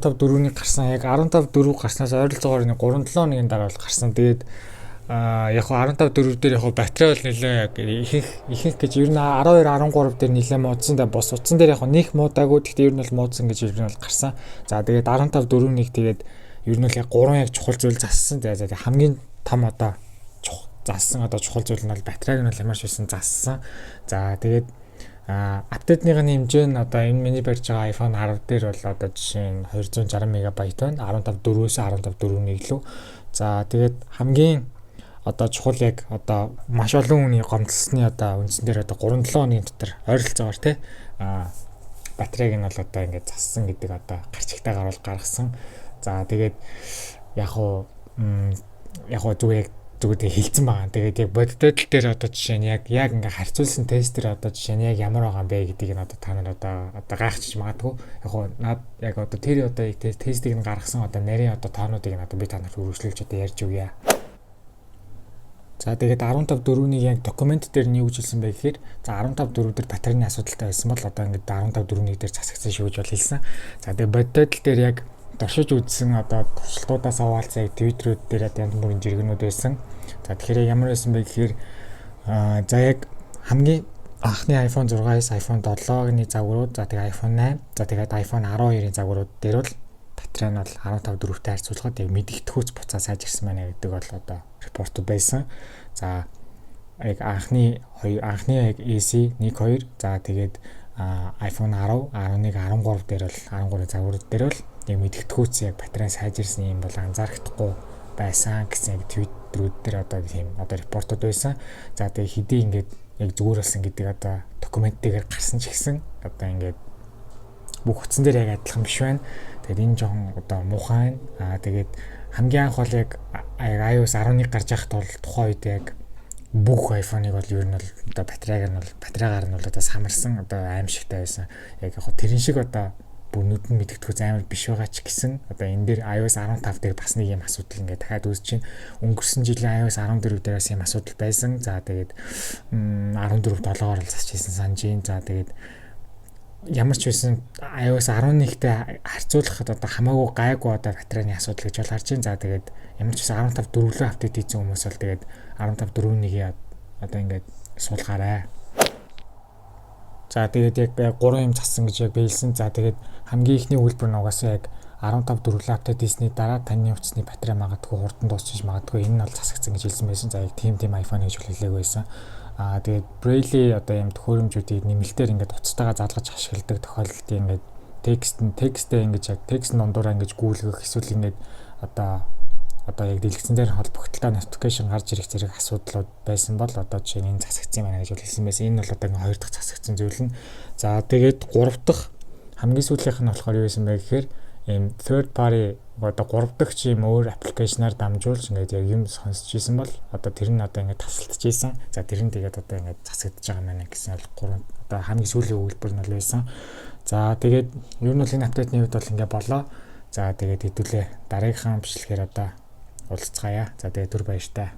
15 4-ний гарсан. Яг 15 4 гарснаас ойролцоогоор нэг 3-7 хоногийн дараа бол гарсан. Тэгээд яг 15 4 дээр яг батарей бол нэлээ ихэнх гэж ер нь 12 13 дээр нэлээ муудсан. Тэгээд бос утсан дээр яг нэг муудаагүй. Гэхдээ ер нь бол муудсан гэж ер нь бол гарсан. За тэгээд 15 4-нийг тэгээд ер нь л яг 3 яг чухал зүйл зассан. Тэгээд хамгийн том одоо зассан одоо чухал зүйл нь бол батарейг нь бол ямар ч байсан зассан. За тэгээд апдейтныхаа хэмжээ нь одоо энэ миний барьж байгаа iPhone 10 дээр бол одоо жишээ нь 260 МБ байна. 15 4-өөс 15 4-ний илүү. За тэгээд хамгийн одоо чухал яг одоо маш олон хүний гомдлсны одоо үндсэн дээр одоо 3-7 хоногийн дотор ойролцоогоор тий батарейг нь бол одоо ингээд зассан гэдэг одоо гарчигтай гаруул гаргасан. За тэгээд яг зүгээр хэлсэн байгаа. Тэгээд яг бодитдол дээр одоо жишээ нь яг ингээ харьцуулсан тестээр одоо жишээ нь яг ямар байгаа юм бэ гэдгийг нь одоо та нар одоо гайхчих магадгүй. Яг одоо тэр одоо тестийг нь гаргасан одоо нарийн одоо тоонуудыг нь одоо би та нарт үргэлжлүүлж одоо ярьж өгье. За тэгээд 15 4-ний яг документ дээр нь юу гэж хэлсэн бэ гэхээр за 15 4 дээр батарейны асуудалтай байсан бол одоо ингээд 15 4-ний дээр засагцсан шүү гэж бол хэлсэн. За тэгээд бодитдол дээр яг туршиж үзсэн одоо туршилтуудаас аваалцсан яг твиттерүүд дээр янз бүрийн жиргэнүүд байсан. За тэгэхээр ямар байсан бэ гэхээр за яг хамгийн анхны iPhone 6-аас iPhone 7-ны загварууд за тэгээд iPhone 8 за тэгээд iPhone 12-ийн загварууд дээр бол батарей нь бол 15 4-тэй харьцуулахад яг мэдэгдэхүйц буцаа сайжирсан байна гэдэг бол одоо репортууд байсан. За яг анхны яг AC 1 2 за тэгээд iPhone 10, 11, 13 дээр бол 13 загварууд дээр бол яг мэдэгдэхүйц яг батарей сайжирсан юм бол анзаарахдаггүй байсан гэсэн яг твиттерүүд дээр одоо тийм одоо репортууд байсан. За тэгээд хэдий ингээд яг зүгээр болсон гэдэг одоо документтэйгээр гарсан ч гэсэн одоо ингээд бүх утсан дээр яг адилхан биш байна. Тэгээд энэ жоохон одоо муухай байна. Тэгээд хамгийн анх бол яг iOS 11 гарч байхад бол тухайн үед яг бүх iPhone-ыг бол ер нь бол одоо батарейгаар нь бол одоо самарсан одоо аимшигтай байсан. Яг тэрэн шиг одоо бүр нүдэнд мэдэгдэхүйц амар биш байгаа ч гэсэн одоо энэ дээр iOS 15 дээр бас нэг юм асуудал ингээд дахиад үүсэж чинь өнгөрсөн жилийн iOS 14 дээрээс юм асуудал байсан. За тэгээд 14 7-оор л засчихсан санаж байна. За тэгээд ямар ч байсан iOS 11-тэй харьцуулахад одоо хамаагүй гайгүй одоо батарейны асуудал гэж бол харж байна. За тэгээд ямар ч байсан 15 4-лөө апдейт хийсэн хүмүүс бол тэгээд 15 4-ний одоо ингээд суулгаарай. За тэгээд яг 3 юм зассан гэж яг биелсэн. За тэгээд хамгийн ихний үйлбэр нь угаасаа яг 15 4-лөө апдейт хийсний дараа таны утасны батарей магадгүй хурдан дуусчих магадгүй энэ нь бол засагдсан гэж хэлсэн байсан. За яг тийм iPhone гэж хэлээг байсан. Тэгээд Braille одоо юм төхөөрөмжүүдийг нэмэлтээр ингээд утастайгаа залгаж ашигладаг тохиолдолд ингээд текстээ ингэж яг текст дундуур ингэж гүйлгэх эсвэл ингээд одоо яг дэлгэцэн дээр холбогдлоо notification гарч ирэх зэрэг асуудлууд байсан бол одоо жишээ нь энэ засагдсан байна гэж хэлсэн байсан. Энэ бол одоо ингээ 2 дахь засагдсан зүйл нь. За тэгээд 3 дахь хамгийн сүүлийнх нь болохоор юу байсан бэ гэхээр ийм third party одоо 3 дахь юм өөр аппликейшнаар дамжуулж ингээд яг юм сонсч ийсэн бол одоо тэр нь одоо ингээд тасалдж ийсэн. За тэр нь тэгээд одоо ингээд засагдж байгаа мэн гэсэн бол 3 одоо хамгийн сүүлийн үйлбэр нь бол байсан. За тэгээд ер нь бол энэ апдейтний үед бол ингээд болоо. За тэгээд хэдүүлээ дараагийнхаа бичлэгээр одоо уулзцаая. За тэгээд түр баяртай.